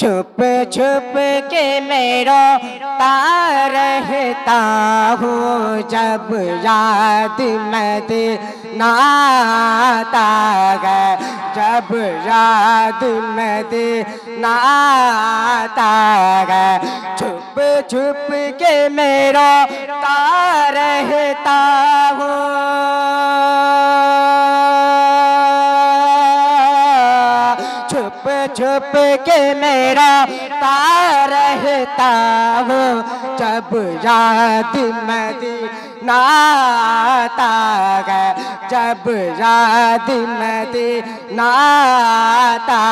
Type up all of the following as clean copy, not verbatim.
छुप छुप के मैं रोता रहता हूँ जब याद मदीना आता है, जब याद मदीना आता है। छुप छुप के मैं रोता रहता हूँ, छुप छुप के मेरा तार रहता हूँ जब याद मदीना आता है, जब याद मदीना आता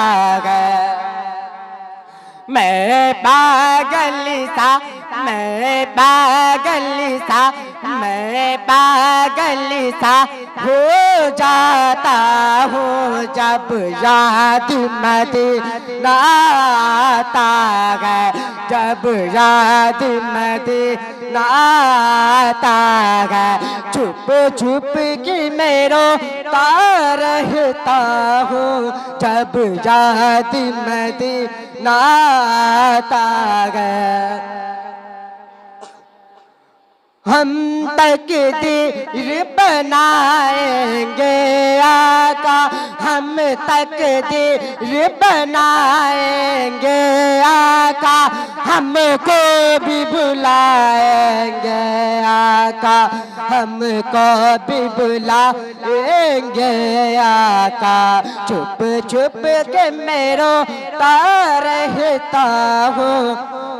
है। मैं पागल सा, मैं पागल सा, मैं पागल सा हो जाता हूँ जब याद मदीना आता है, जब याद मदीना आता है। छुप छुप के मैं रोता रहता हूँ जब याद मदीना आता है। हम तकदीर बनाएंगे आका, हम तकदीर बनाएंगे आका, हमको भी बुलाएंगे आका, हमको भी बुलाएंगे आका। छुप छुप के मैं रोता रहता हूँ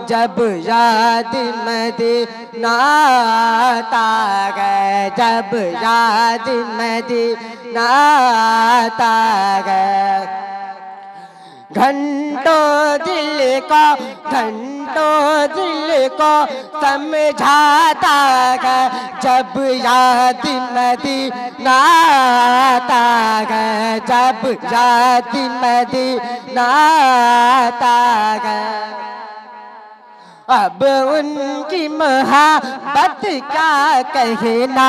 जब याद मदीना आता है, जब याद मदीना आता है। घंटों दिल को, घंटों दिल को समझाता है जब याद मदीना आता है, जब याद मदीना आता है। अब उनकी मोहब्बत क्या कहना,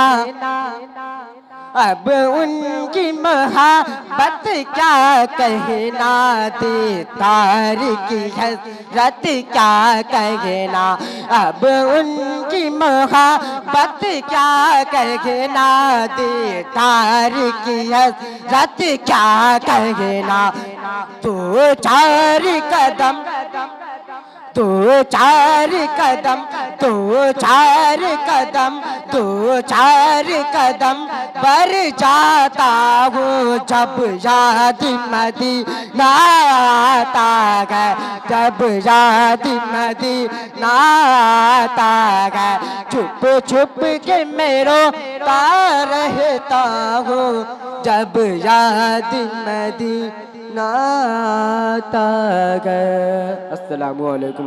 अब उनकी मोहब्बत क्या कहना, दीदार की हसरत क्या कहना। अब उनकी मोहब्बत क्या कहना, दीदार की हसरत क्या कहना। तो चार कदम, तो चार कदम, तो चार कदम, तो चार कदम पर जाता हूँ जब याद मदीना आता है, जब याद मदीना आता है। छुप छुप के मैं रोता रहता हूँ जब याद मदीना आता है। अस्सलामु अलैकुम।